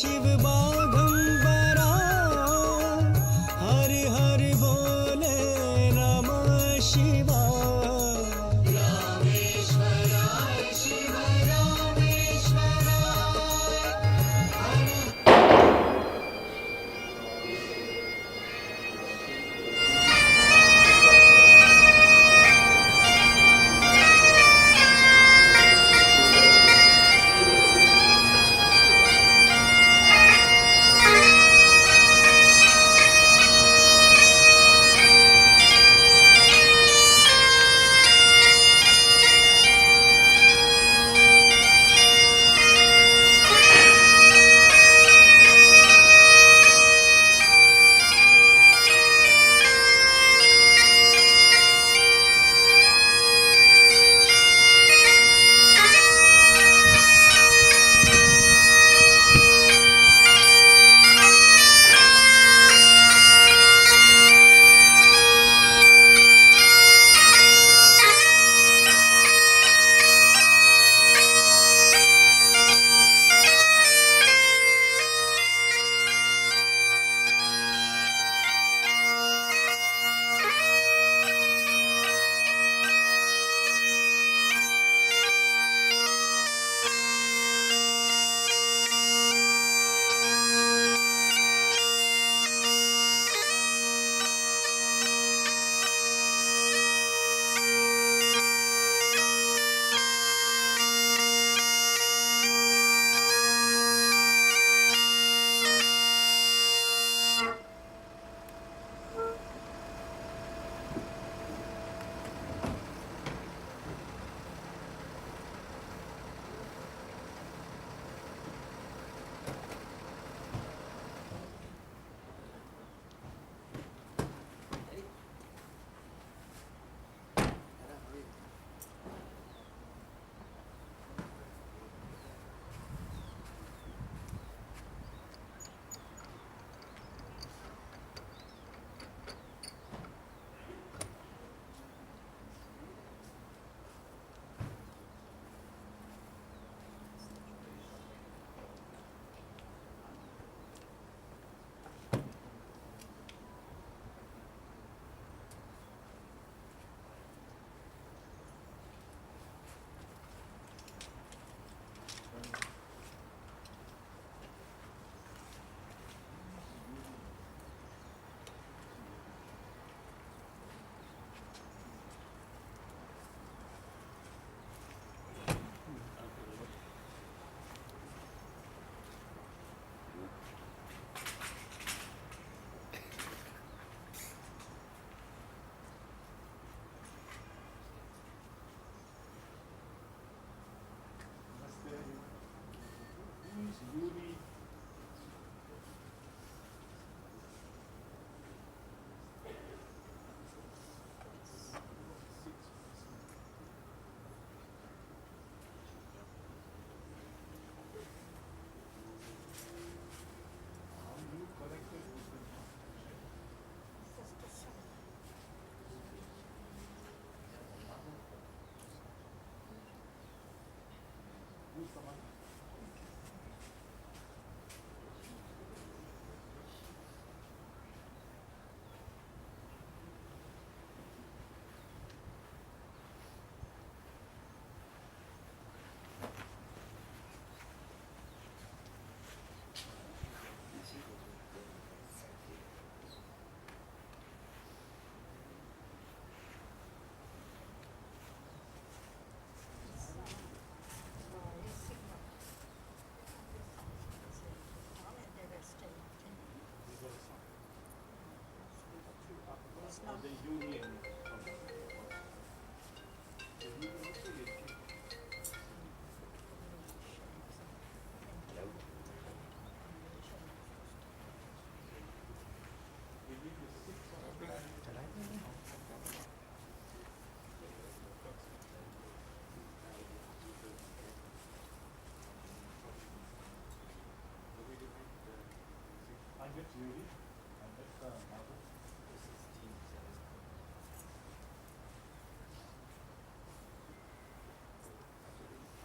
शिव बाघंबरा, हर हर बोले नमः शिवाय। रामेश्वराय Shiv रामेश्वराय।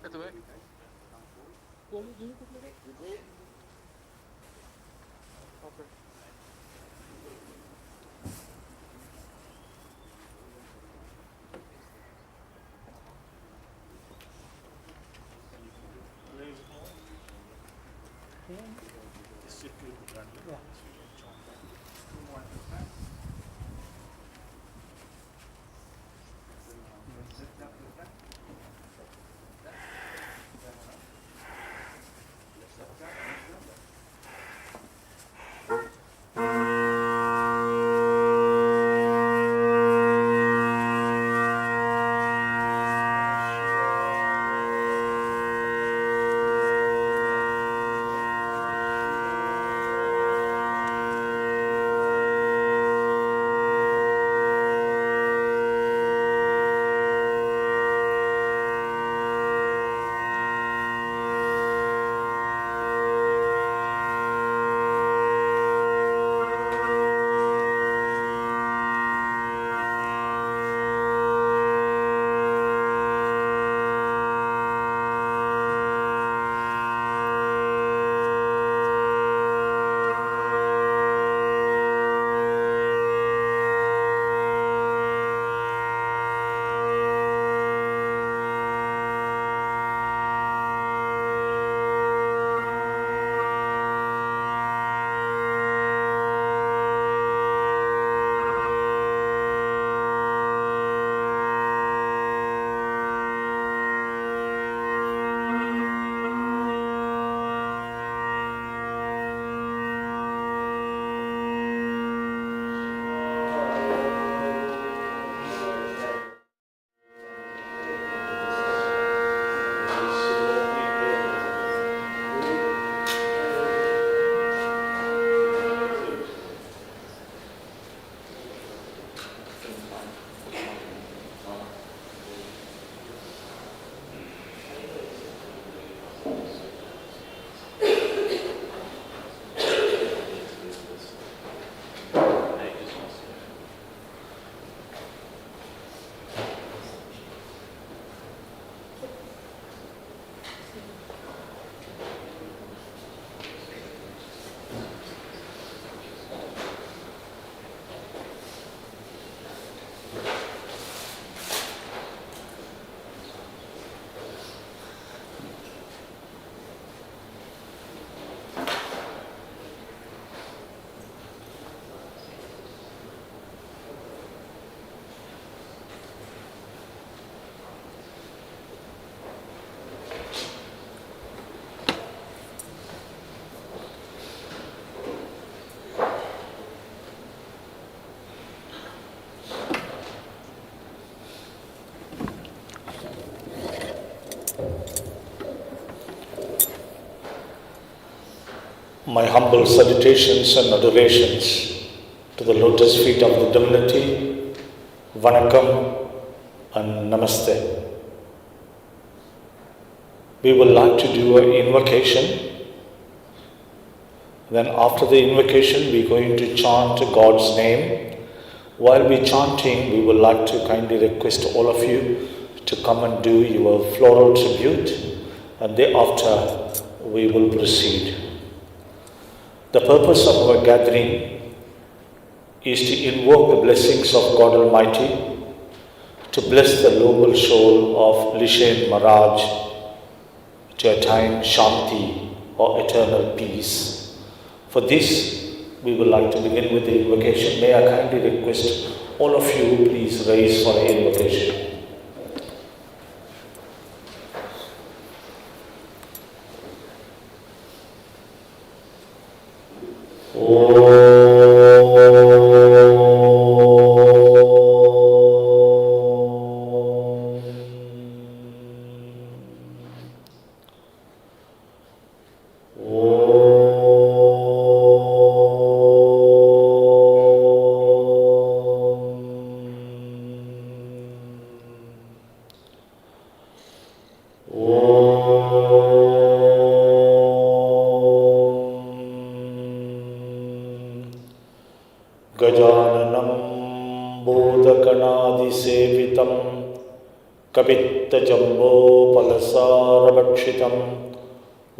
Itu baik. Gua mau gini kok. My humble salutations and adorations to the lotus feet of the Divinity, Vanakkam and Namaste. We would like to do an invocation. Then after the invocation, we are going to chant God's name. While we chanting, we would like to kindly request all of you to come and do your floral tribute, and thereafter we will proceed. The purpose of our gathering is to invoke the blessings of God Almighty, to bless the noble soul of Lishen Maharaj, to attain Shanti or eternal peace. For this, we would like to begin with the invocation. May I kindly request all of you please raise for the invocation.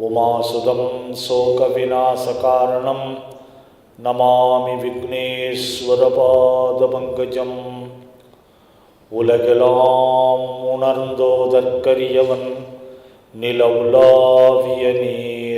उमासुदं शोकविनाशकारणं Namami विघ्नेश्वरपादपङ्कजम् உலகெல்லாம் உணர்ந்தோதற்கரியவன் நிலவுலாவிய நீர்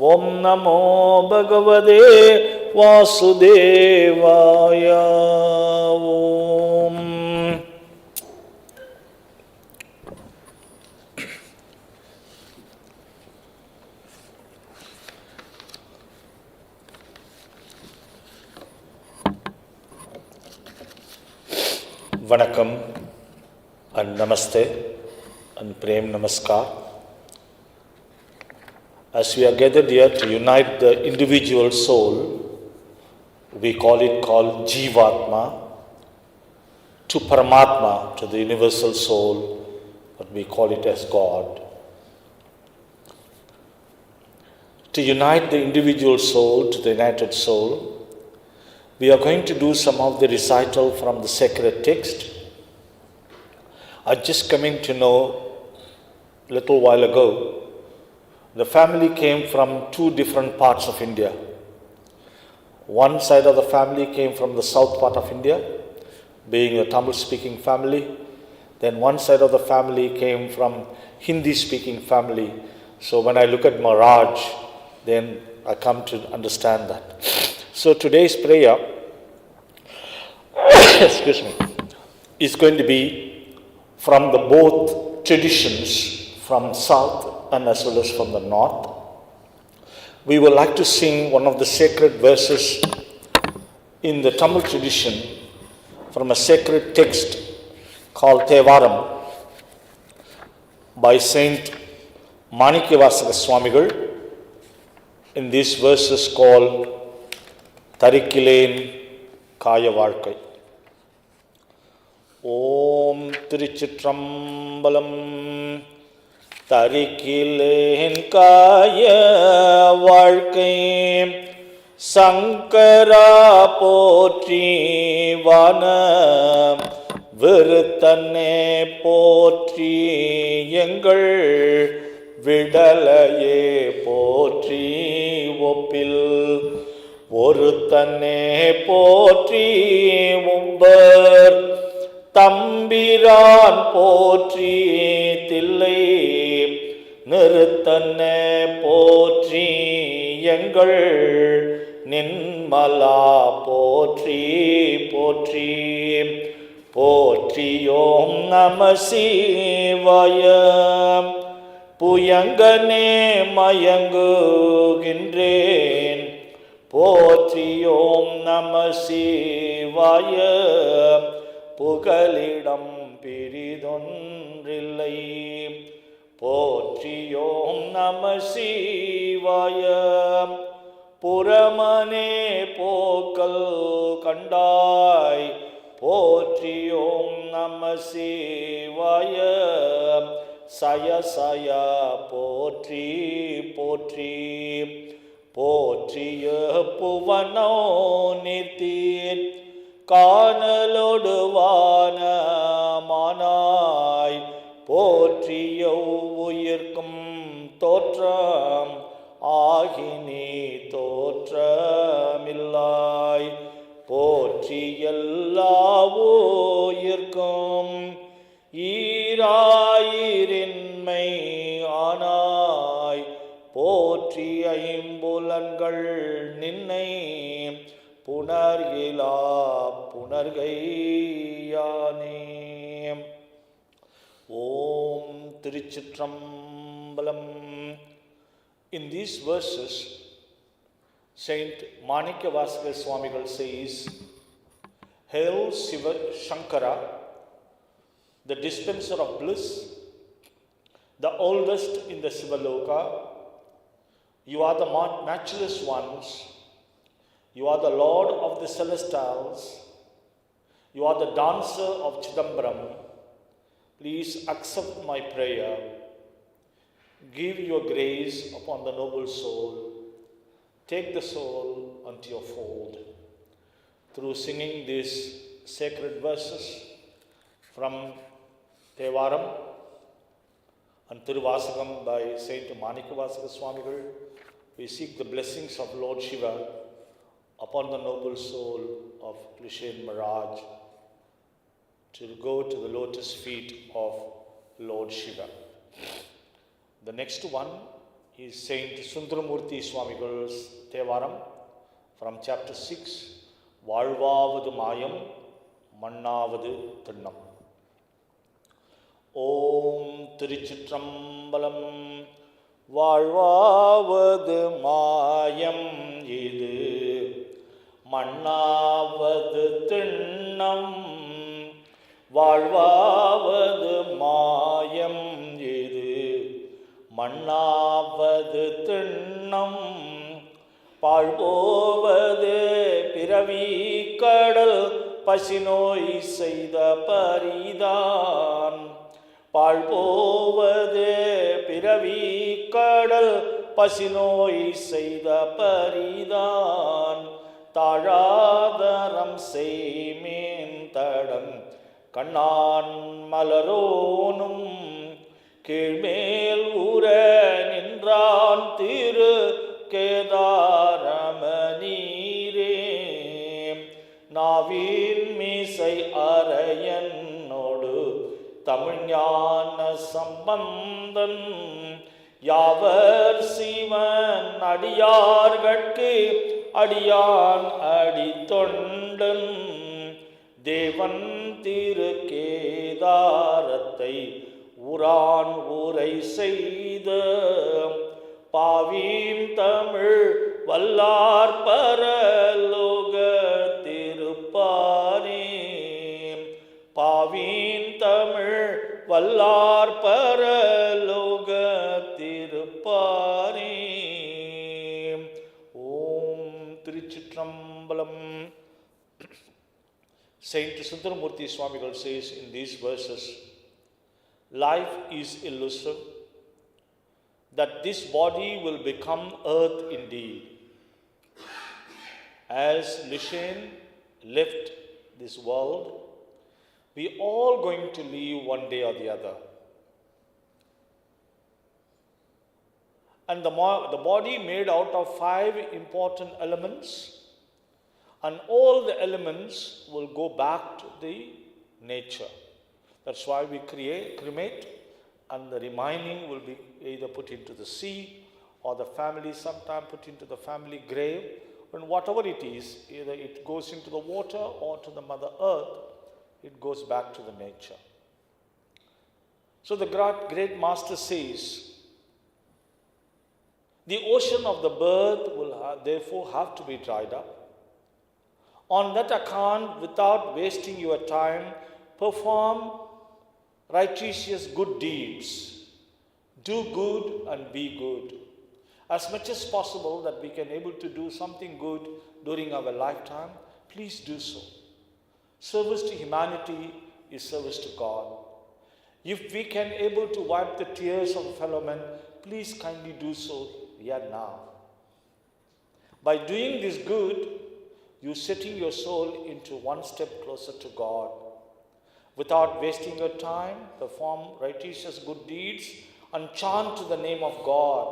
Om Namo Bhagavate Vasudevaya. Om. Vanakkam and Namaste and Prem Namaskar. As we are gathered here to unite the individual soul, we call Jivatma, to Paramatma, to the universal soul, but we call it as God. To unite the individual soul to the united soul, we are going to do some of the recital from the sacred text. I just coming to know a little while ago, the family came from two different parts of India. One side of the family came from the south part of India, being a Tamil-speaking family. Then one side of the family came from Hindi-speaking family. So when I look at Maharaj, then I come to understand that. So today's prayer, excuse me, is going to be from the both traditions, from south and as well as from the north. We would like to sing one of the sacred verses in the Tamil tradition from a sacred text called Thevaram by Saint Manikyavasaka Swamigal, in these verses called Tharikkilen Kaya Vazhkai. Om Tiruchitrambalam. Tharikkilen Kaya Vazhkai Sankara Potri Vana Virthane Potri Yengal Vidalaye Potri Vopil Oruthane Potri Umbar Tambiran Potri Thillai Nirthane Potri Yengal Ninmala Potri Potri Potri Om Namah Shivaya Puyangane Mayangugindren Potri Om Namah Shivaya Pugalidam Piridondrillai Potri Om Namah Shivaya Puramane Pokal Kandai Potri Om Namah Shivaya Saya Saya Potri Potri Potriya Puvano Nitir Kanaloduvana Manai Potriya Uyirkum Totram Ahini Totramillai Potriyalla Uyirkum Irayirinmai Anai Potri Aimbulangal Ninnai Punargila Punargayane. Om Tiruchitrambalam. In these verses, Saint Manikyavasaka Swamigal says, Hail Shiva Shankara, the dispenser of bliss, the oldest in the Sivaloka. You are the matchless ones. You are the Lord of the celestials. You are the dancer of Chidambaram. Please accept my prayer. Give your grace upon the noble soul. Take the soul unto your fold. Through singing these sacred verses from Thevaram and Tiruvasakam by Saint Manikyavasaka Swamigal, we seek the blessings of Lord Shiva upon the noble soul of Lishen Maharaj to go to the lotus feet of Lord Shiva. The next one is Saint Sundaramurti Swamigal's Thevaram from chapter 6, Valvavadu Mayam, Mannavadu Thinnam. Om Tiruchitrambalam. வாழ்வாவது மாயம் இது மண்ணாவது திண்ணம் வாழ்வாவது மாயம் இது மண்ணாவது திண்ணம் பாழ்போவது பிறவி கடல் பசிநோய் செய்த பரிதான் பாழ்போவது பிறவி கடல் பசிநோய் செய்த பரிதான் தாழாதரம் செய்மேன் தடம் கண்ணான் மலரோனும் கீழ்மேல் ஊர நின்றான் திரு கேதாரம நீரே நாவின் மீசை அரையனோடு தமிழ்ஞான சம்பந்தன் யாவர் சிவன் அடியார்கட்கு அடியான் அடி தொண்டன் தேவன் திரு கேதாரத்தை உரான் ஊரை செய்த பாவீன் தமிழ் வல்லார் பரலோக திருப்பாரே பாவீன் தமிழ் வல்லார் பரலோக திருப்பாரே. ஓம் திருச்சிற்றம்பலம். Saint Sundaramurti Swamigal says in these verses, life is elusive, that this body will become earth indeed. As Lishen left this world, we all going to leave one day or the other. And the body made out of 5 important elements, and all the elements will go back to the nature. That's why we cremate, and the remaining will be either put into the sea, or the family sometime put into the family grave, and whatever it is, either it goes into the water or to the Mother Earth, it goes back to the nature. So the great master says, the ocean of the birth will therefore have to be dried up. On that account, without wasting your time, perform righteous good deeds. Do good and be good. As much as possible that we can able to do something good during our lifetime, please do so. Service to humanity is service to God. If we can able to wipe the tears of fellow men, please kindly do so here now. By doing this good, you setting your soul into one step closer to God. Without wasting your time, perform righteous good deeds and chant to the name of God.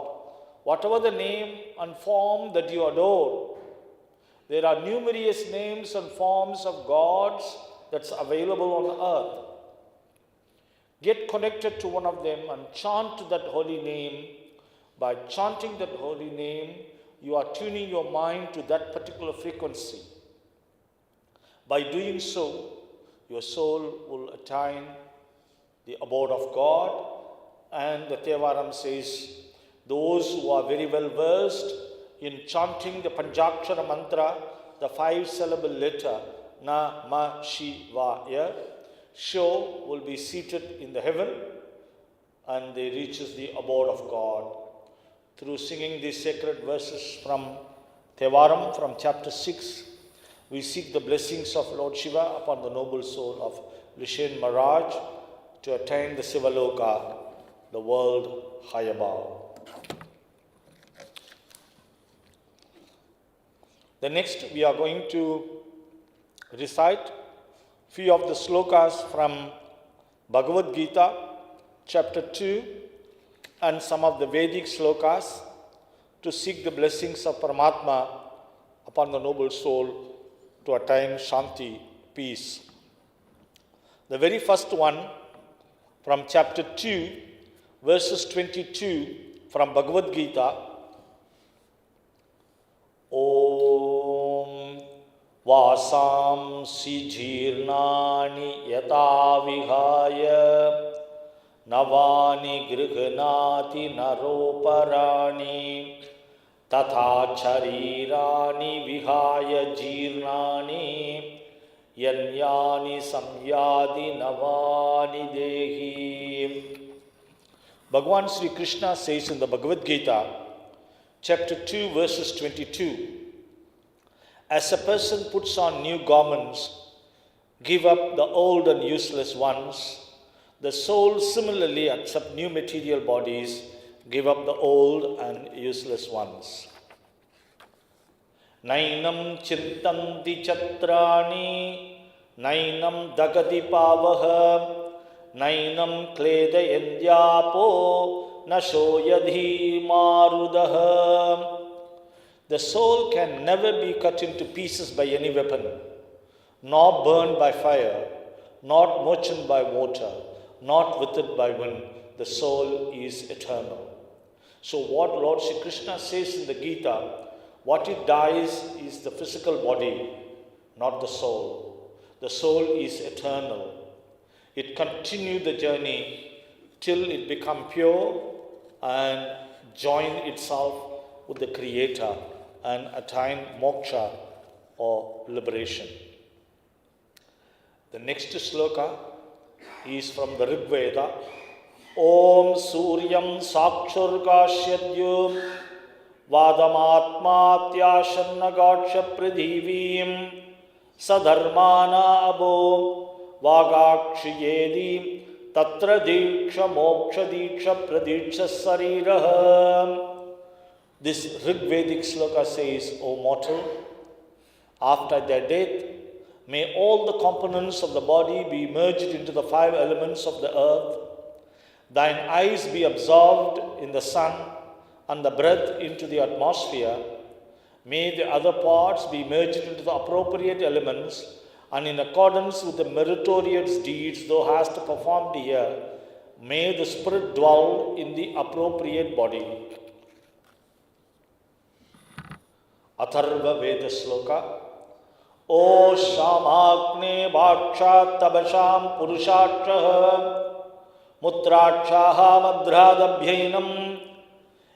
Whatever the name and form that you adore, there are numerous names and forms of gods that's available on earth. Get connected to one of them and chant that holy name. By chanting that holy name, you are tuning your mind to that particular frequency. By doing so, your soul will attain the abode of God. And the Thevaram says, those who are very well versed in chanting the Panchakshara mantra, the 5-syllable letter, Na Ma Shivaya, sure will be seated in the heaven, and they reaches the abode of God. Through singing these sacred verses from Thevaram, from chapter 6, we seek the blessings of Lord Shiva upon the noble soul of Lishen Maharaj to attain the Sivaloka, the world high above. The next, we are going to recite few of the slokas from Bhagavad Gita, chapter 2, and some of the Vedic slokas to seek the blessings of Paramatma upon the noble soul to attain Shanti, peace. The very first one from chapter 2, verses 22 from Bhagavad Gita. Om Vasamsi Jirnani Yata Vihaya Navani Grihnati Naroparani Tatha Charirani Vihaya Jirnani Yanyani Samyadi Navani Dehi. Bhagavan Sri Krishna says in the Bhagavad Gita, chapter 2, verses 22, as a person puts on new garments, give up the old and useless ones, the soul similarly accepts new material bodies, give up the old and useless ones. Nainam chintanti chatrani, nainam dagati pavaha, nainam kledayandyapo, nashoyadhi marudaha. The soul can never be cut into pieces by any weapon, nor burned by fire, not moistened by water, not withered by wind. The soul is eternal. So what Lord Sri Krishna says in the Gita, what it dies is the physical body, not the soul. The soul is eternal. It continues the journey till it becomes pure and join itself with the Creator and attain moksha or liberation. The next sloka is from the Rig Veda. Om Suryam Sakshurgashyadyu Vadamatmatyashannagasha Pradhivim Sadharmana Abo Vagakshiyedi Tatra Diksha Moksha Diksha Pradiksha Sariraha. This Rig Vedic sloka says, O mortal, after their death, may all the components of the body be merged into the 5 elements of the earth. Thine eyes be absorbed in the sun, and the breath into the atmosphere. May the other parts be merged into the appropriate elements, and in accordance with the meritorious deeds thou hast performed here, may the spirit dwell in the appropriate body. Atharva Veda Sloka. O Shamagne Bhakshat Tabasham Purushakshaha Mutrakshaha Madhradabhyainam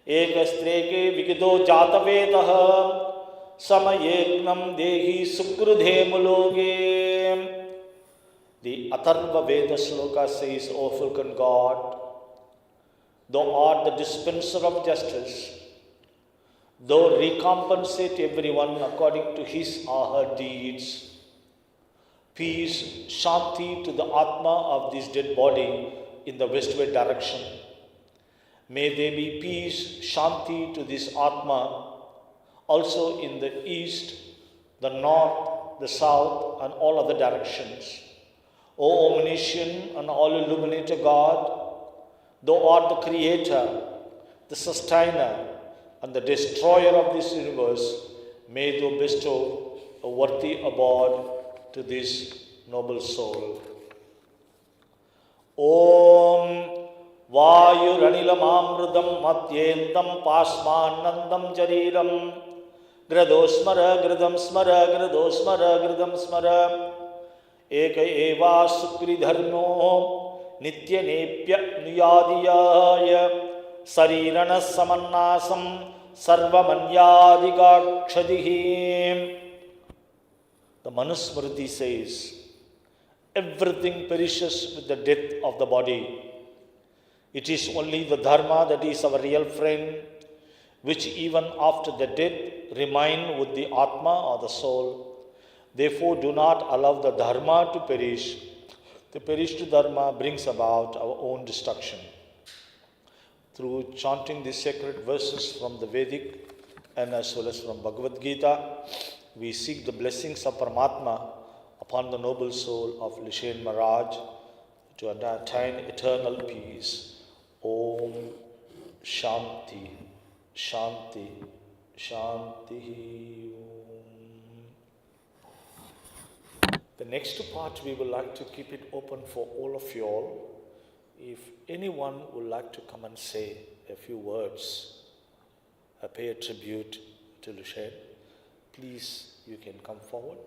Ekastreke Vikito Jatavetaha Samayegnam Dehi Sukrudhe Muloge. The Atharva Veda Sloka says, O Fulcan God, thou art the dispenser of justice. Thou recompensate everyone according to his or her deeds. Peace, Shanti to the Atma of this dead body in the westward direction. May there be peace, Shanti to this Atma also in the east, the north, the south, and all other directions. O omniscient and all illuminator God, thou art the creator, the sustainer, and the destroyer of this universe. May thou bestow a worthy abode to this noble soul. Om Vayuranilamamrudam Matyentam Pasmanandam Jariram Gradosmara Gradam Smara Gradosmara Gradam Smara Eka Eva Sukri Dharmo Nitya Nepya Nuyadiyaya Sarirana Samannasam Sarvamanyadigadkshadihi. The Manusmriti says, everything perishes with the death of the body. It is only the Dharma that is our real friend, which even after the death remain with the Atma or the soul. Therefore, do not allow the Dharma to perish. The perished Dharma brings about our own destruction. Through chanting these sacred verses from the Vedic and as well as from Bhagavad Gita, we seek the blessings of Paramatma upon the noble soul of Lishen Maharaj to attain eternal peace. Om Shanti, Shanti, Shanti. The next part we would like to keep it open for all of you all. If anyone would like to come and say a few words, pay a tribute to Lishen, please, you can come forward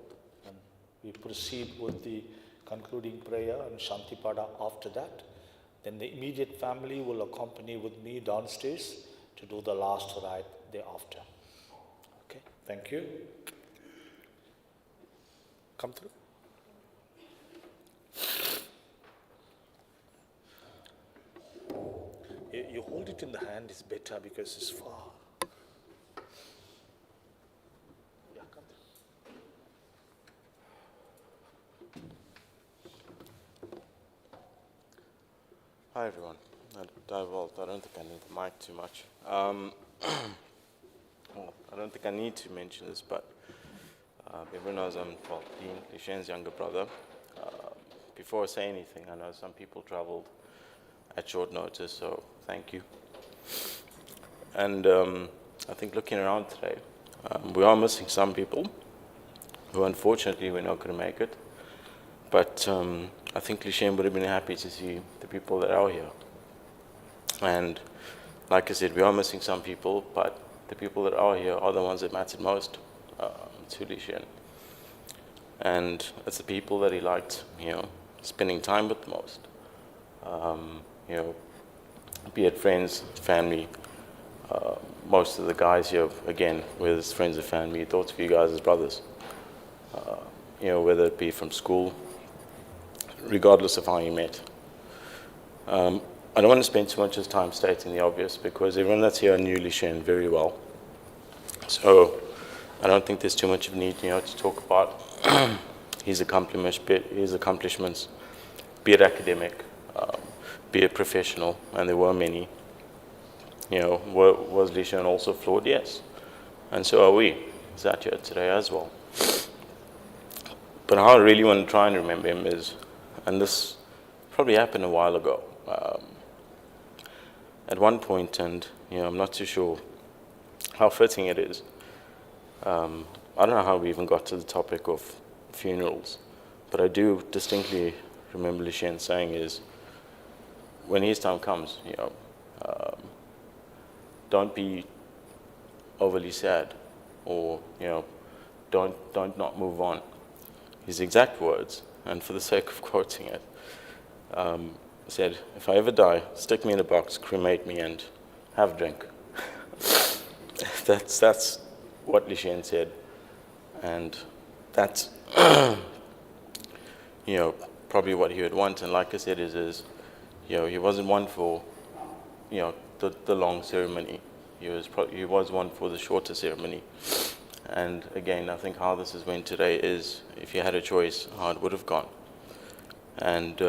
and we proceed with the concluding prayer and Shantipada after that. Then the immediate family will accompany with me downstairs to do the last rite thereafter. Okay, thank you. Come through. You hold it in the hand is better because it's far. Yeah, come through. Hi everyone. I don't think I need the mic too much. Well, I don't think I need to mention this, but everyone knows I'm Dean, Lishen's younger brother. Before I say anything, I know some people traveled at short notice, so thank you. And I think looking around today, we are missing some people who unfortunately we're not going to make it. But I think Lishen would have been happy to see the people that are here. And like I said, we are missing some people, but the people that are here are the ones that mattered most to Lishen. And it's the people that he liked, spending time with the most. Be it friends, family. Most of the guys here, again, whether it's friends or family, he thought of you guys as brothers. Whether it be from school, regardless of how you met. I don't want to spend too much time stating the obvious because everyone that's here knew Lishen very well. So I don't think there's too much of a need to talk about his accomplishments, be it academic, be it professional, and there were many. Was Lishen also flawed? Yes. And so are we, sat here today as well. But how I really want to try and remember him is, and this probably happened a while ago, at one point, and I'm not too sure how fitting it is. I don't know how we even got to the topic of funerals, but I do distinctly remember Lishen saying is, when his time comes, don't be overly sad, or don't not move on. His exact words, and for the sake of quoting it, said, "If I ever die, stick me in a box, cremate me, and have a drink." That's what Lishen said, and that's probably what he would want. And like I said, he wasn't one for the long ceremony. He was one for the shorter ceremony. And again, I think how this has went today is, if you had a choice, how it would have gone. And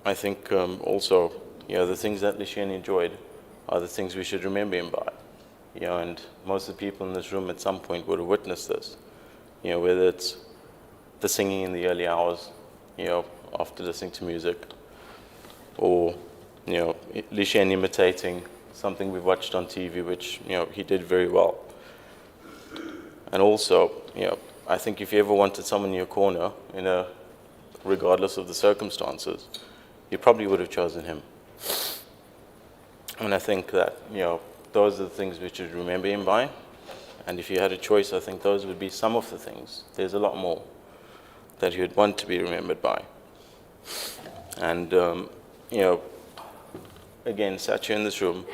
I think also, the things that Lishen enjoyed are the things we should remember him by. And most of the people in this room at some point would have witnessed this. Whether it's the singing in the early hours, after listening to music, or Lishen imitating something we watched on TV, which he did very well. And also, I think if you ever wanted someone in your corner, regardless of the circumstances, you probably would have chosen him. And I think that those are the things we should remember him by. And if you had a choice, I think those would be some of the things. There's a lot more that you'd want to be remembered by. And again, sat here in this room,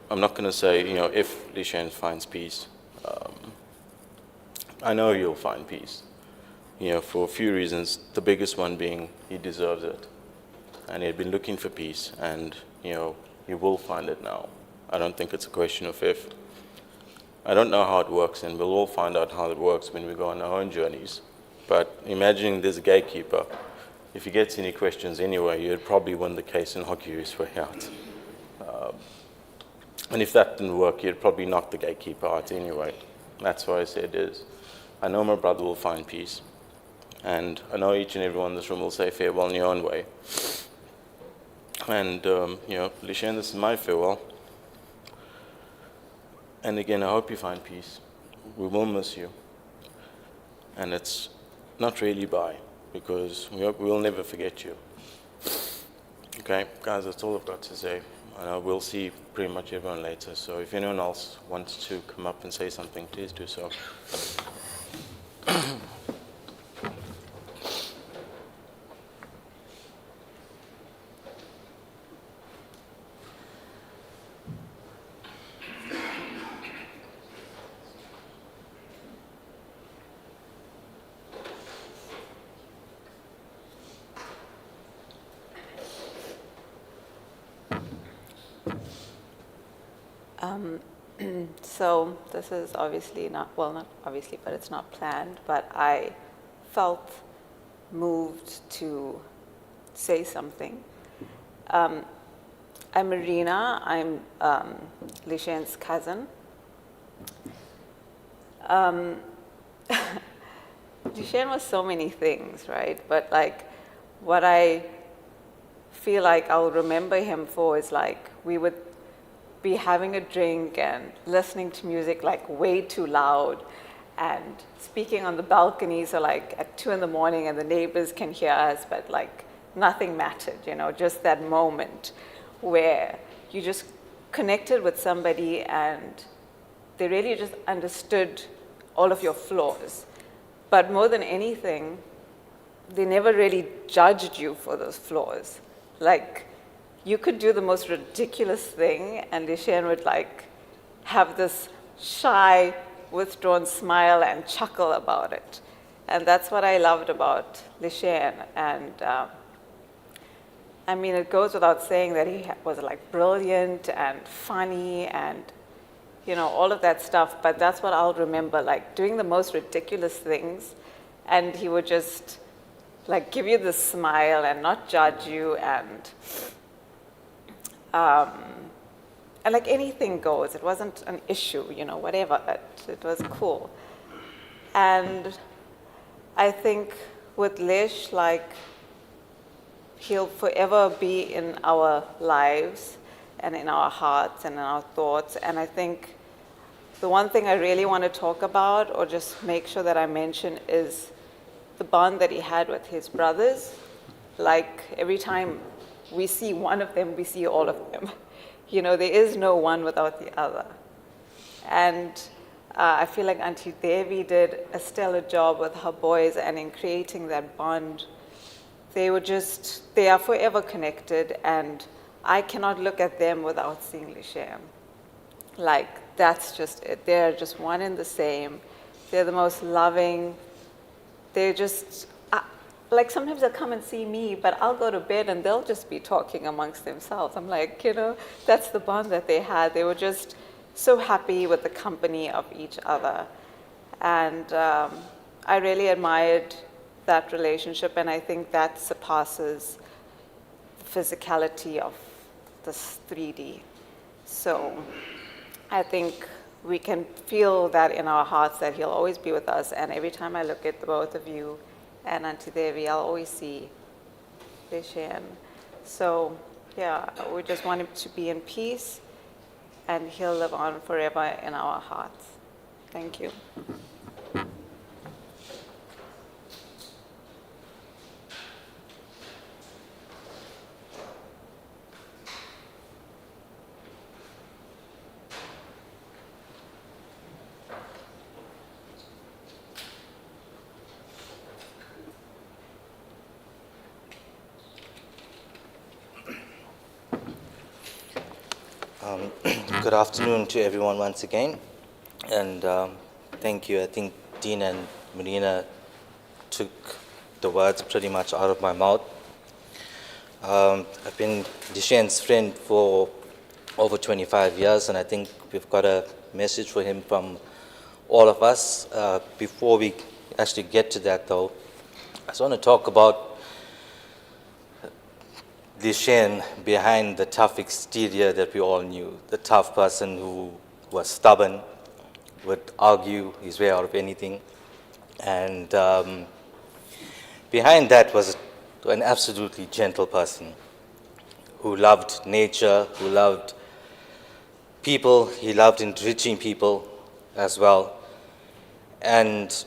I'm not going to say, if Lishen finds peace. I know you'll find peace, for a few reasons, the biggest one being he deserves it. And he had been looking for peace, and, he will find it now. I don't think it's a question of if. I don't know how it works, and we'll all find out how it works when we go on our own journeys. But imagining there's a gatekeeper, if he gets any questions anyway, you'd probably win the case and argue his way out. And if that didn't work, you'd probably knock the gatekeeper out anyway. That's why I said is, I know my brother will find peace. And I know each and everyone in this room will say farewell in your own way. And, Lishen, this is my farewell. And again, I hope you find peace. We will miss you. And it's not really bye, because we will never forget you. Okay, guys, that's all I've got to say. We'll see pretty much everyone later. So if anyone else wants to come up and say something, please do so. So this is obviously not obviously, but it's not planned, but I felt moved to say something. I'm Marina, I'm Lishen's cousin. Lishen was so many things, right? But like what I feel like I'll remember him for is like we would be having a drink and listening to music like way too loud and speaking on the balcony, so like at 2 a.m. and the neighbors can hear us, but like nothing mattered, you know, just that moment where you just connected with somebody and they really just understood all of your flaws. But more than anything, they never really judged you for those flaws. Like, you could do the most ridiculous thing and Lishen would like have this shy, withdrawn smile and chuckle about it. And that's what I loved about Lishen. And I mean, it goes without saying that he was like brilliant and funny and, you know, all of that stuff. But that's what I'll remember, like doing the most ridiculous things. And he would just like give you this smile and not judge you and like anything goes. It wasn't an issue, you know, whatever. It was cool. And I think with Lish, like, he'll forever be in our lives and in our hearts and in our thoughts. And I think the one thing I really want to talk about or just make sure that I mention is the bond that he had with his brothers. Like, every time we see one of them, we see all of them. You know, there is no one without the other. And I feel like Auntie Devi did a stellar job with her boys and in creating that bond. They are forever connected, and I cannot look at them without seeing Lishen. Like, that's just it. They're just one and the same. They're the most loving. They're just, like sometimes they'll come and see me, but I'll go to bed and they'll just be talking amongst themselves. I'm like, you know, that's the bond that they had. They were just so happy with the company of each other. And I really admired that relationship, and I think that surpasses the physicality of this 3D. So I think we can feel that in our hearts that he'll always be with us. And every time I look at the both of you and Auntie Devi, I'll always see Lishen. So yeah, we just want him to be in peace, and he'll live on forever in our hearts. Thank you. Good afternoon to everyone once again, and thank you. I think Dean and Marina took the words pretty much out of my mouth. I've been Lishen's friend for over 25 years, and I think we've got a message for him from all of us. Before we actually get to that, though, I just want to talk about Lishen behind the tough exterior that we all knew, the tough person who was stubborn, would argue his way out of anything. And behind that was an absolutely gentle person who loved nature, who loved people, he loved enriching people as well. And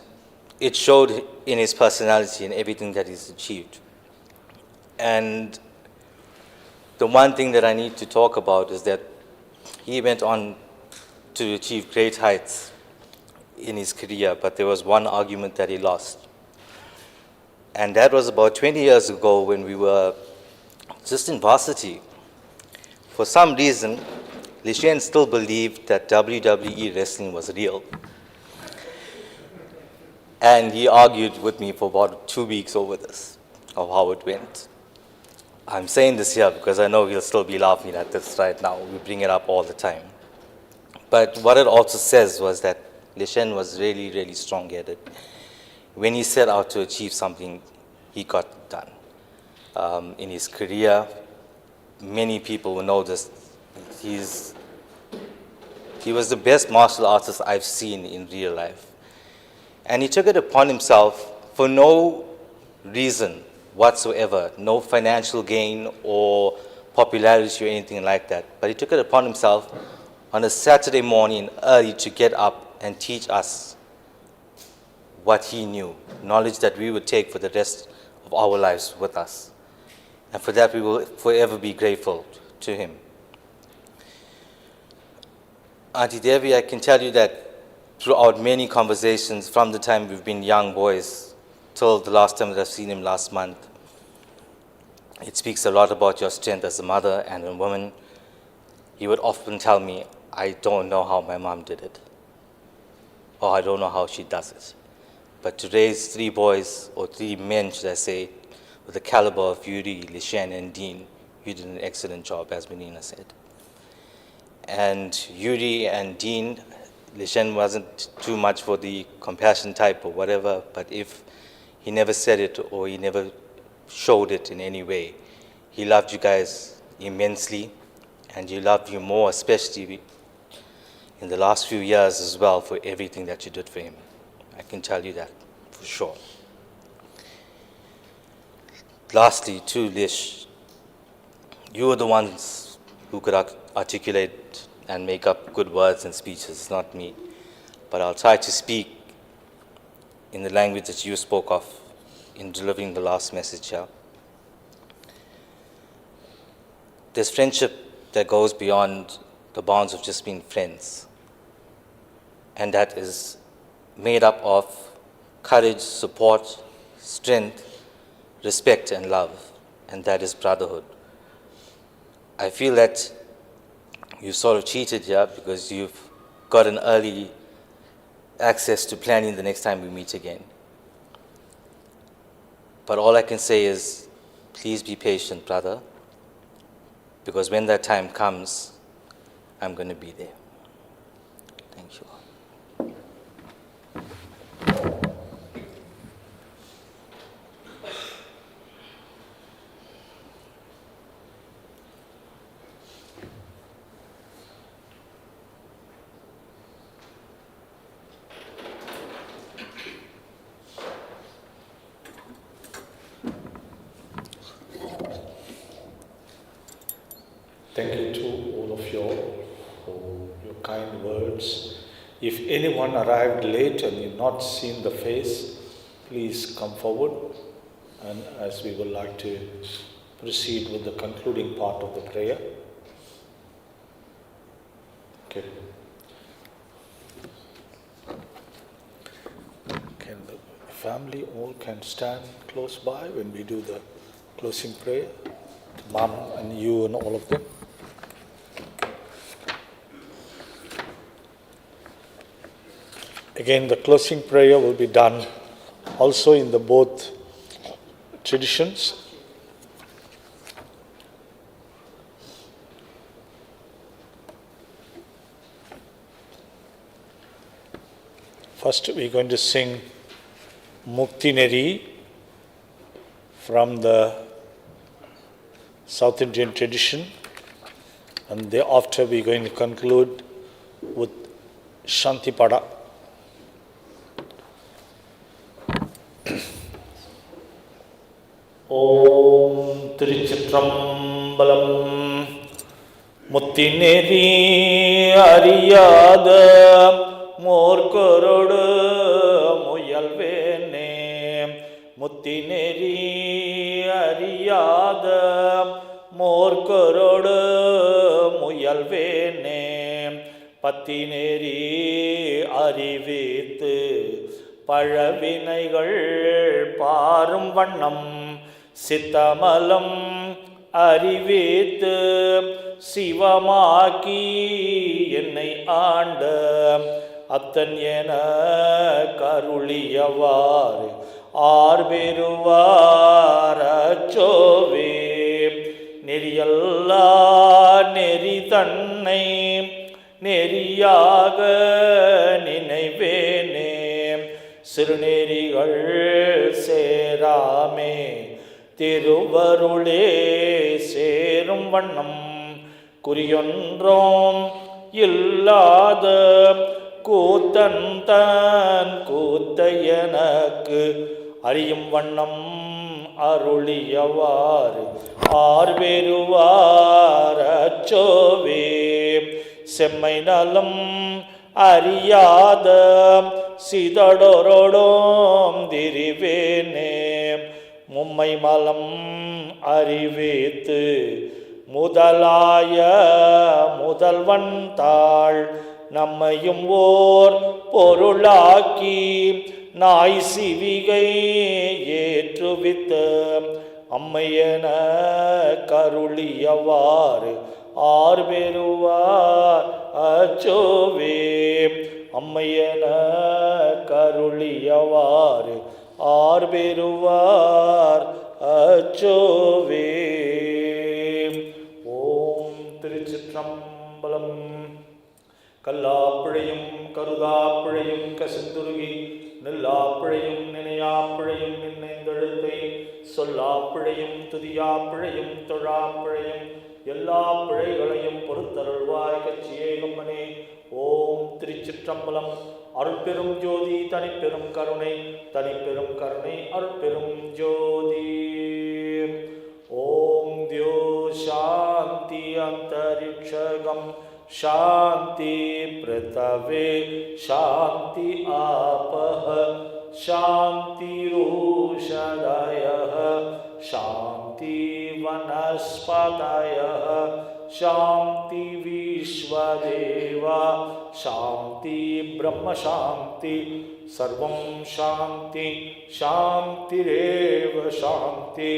it showed in his personality and everything that he's achieved. And the one thing that I need to talk about is that he went on to achieve great heights in his career, but there was one argument that he lost. And that was about 20 years ago when we were just in varsity. For some reason, Lishen still believed that WWE wrestling was real. And he argued with me for about 2 weeks over this, of how it went. I'm saying this here because I know he'll still be laughing at this right now. We bring it up all the time. But what it also says was that Lishen was really, really strong-headed. When he set out to achieve something, he got it done. In his career, many people will know this. He was the best martial artist I've seen in real life. And he took it upon himself for no reason whatsoever, no financial gain or popularity or anything like that. But he took it upon himself on a Saturday morning early to get up and teach us what he knew, knowledge that we would take for the rest of our lives with us. And for that we will forever be grateful to him. Auntie Devi, I can tell you that throughout many conversations from the time we've been young boys till the last time that I've seen him last month, it speaks a lot about your strength as a mother and a woman. He would often tell me, I don't know how my mom did it, or I don't know how she does it. But to raise 3 boys, or 3 men, should I say, with the caliber of Yuri, Lishen, and Dean, you did an excellent job, as Menina said. And Yuri and Dean, Lishen wasn't too much for the compassion type or whatever, but if he never said it or he never showed it in any way, he loved you guys immensely, and he loved you more, especially in the last few years as well, for everything that you did for him. I can tell you that for sure. Lastly, to Lish, you were the ones who could articulate and make up good words and speeches, not me. But I'll try to speak in the language that you spoke of in delivering the last message here. There's friendship that goes beyond the bounds of just being friends. And that is made up of courage, support, strength, respect, and love. And that is brotherhood. I feel that you sort of cheated here because you've got an early access to planning the next time we meet again. But all I can say is, please be patient, brother, because when that time comes, I'm going to be there. Thank you. Thank you to all of you for your kind words. If anyone arrived late and you've not seen the face, please come forward, and as we would like to proceed with the concluding part of the prayer. Okay. Can the family all can stand close by when we do the closing prayer? Mom and you and all of them. Again, the closing prayer will be done also in the both traditions. First, we're going to sing Mukti Neri from the South Indian tradition, and thereafter we're going to conclude with Shanti Pada. Om Tricitrambalam Muttineri Ariyada Morkorodu Muyalvene Muttineri Ariyada Morkorodu பக்தி நெறி அறிவித்து பழவினைகள் பாரும் வண்ணம் சித்தமலம் அறிவித்து சிவமாக்கி என்னை ஆண்ட அத்தன் என கருளியவாறு ஆர்பெறுவார் அச்சோவே. நெறியல்லா நெறி தன்னை நெறியாக நினைவேனே சிறுநெறிகள் சேராமே திருவருளே சேரும் வண்ணம் குறியொன்றோம் இல்லாத கூத்தன் தன் கூத்தை எனக்கு அறியும் வண்ணம் அருளியவாறு ஆர்பெறுவார் அச்சோவே. செம்மை நலம் அறியாத சிதடொரோடும் திரிவேனே மும்மை மலம் அறிவித்து முதலாய முதல்வன் தாள் நம்மையும் ஓர் பொருளாக்கி நாய் சிவிகை ஏற்றுவித்த அம்மையென கருளியவாறு ஆர்பெறுவார் அச்சோவே. அம்மையென கருளியவாறு ஆர்பெறுவார் அச்சோவே. ஓம் திருச்சிற்றம்பலம். கல்லாப்பிழையும் கருதாப்பிழையும் கசிந்துருகி நெல்லாப்பிழையும் நினையாப்பிழையும் நினைந்தெழுத்தை சொல்லாப்பிழையும் துதியாப்பிழையும் தொழாப்பிழையும் எல்லா பிழைகளையும் பொறுத்தருள்வாய் கச்சியேகம்மனே. ஓம் திருச்சிற்றம்பலம். அருட்பெரும் ஜோதி தனிப்பெரும் கருணை தனிப்பெரும் கருணை அருட்பெரும் ஜோதி. ஓம் தியோ சாந்தி அந்தரிக்ஷகம் शांति पृथ्वे शांति आपः शांतिरुषधयः शांति वनस्पतयः शांति विश्वदेवा शांति ब्रह्म शांति सर्वं शांति शांतिरेव शांति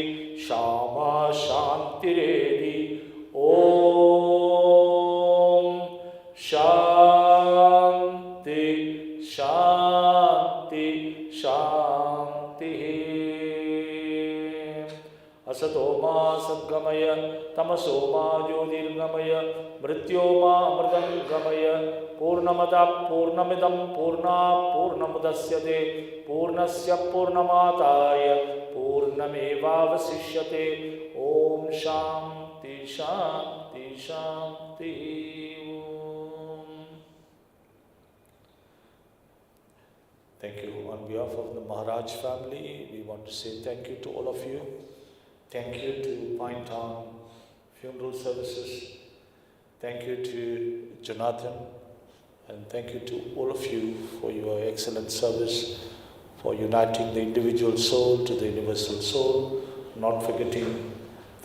शामा शांतिरेधि. ओम शांति शांति शांति. असतो मा सद्गमय तमसो मा ज्योतिर्गमय मृत्यो मा अमृतं गमय. पूर्णमदः पूर्णमिदं पूर्णात् पूर्णमुदच्यते पूर्णस्य पूर्णमादाय पूर्णमेवावशिष्यते. ओम शांति शांति शांति. Thank you. On behalf of the Maharaj family, we want to say thank you to all of you. Thank you to Pine Town Funeral Services. Thank you to Jonathan. And thank you to all of you for your excellent service, for uniting the individual soul to the universal soul. Not forgetting,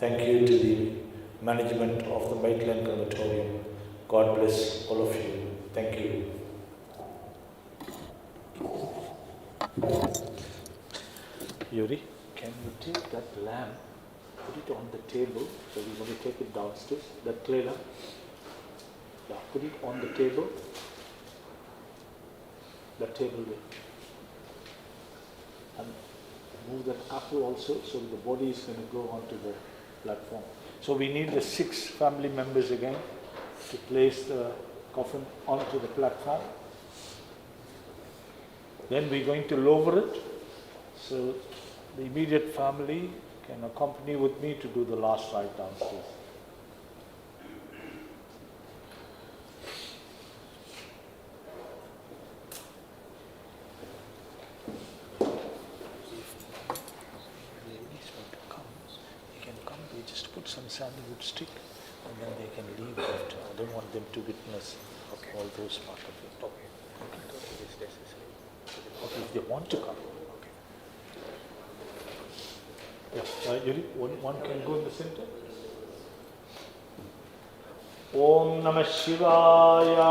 thank you to the management of the Maitland Crematorium. God bless all of you. Thank you. Yuri, can you take that lamp, put it on the table, so we're going to take it downstairs, that clay lamp? Yeah, put it on the table, that table there. And move that apple also, so the body is going to go onto the platform. So we need the 6 family members again to place the coffin onto the platform. Then we're going to lower it, so the immediate family can accompany with me to do the last rite downstairs. Some sandalwood stick, and then they can leave after. I don't want them to witness all those part of it. Okay. Okay, if they want to come. Okay. Yeah, Yuri, one can go in the center. Om Namah Shivaya.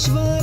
Ishwar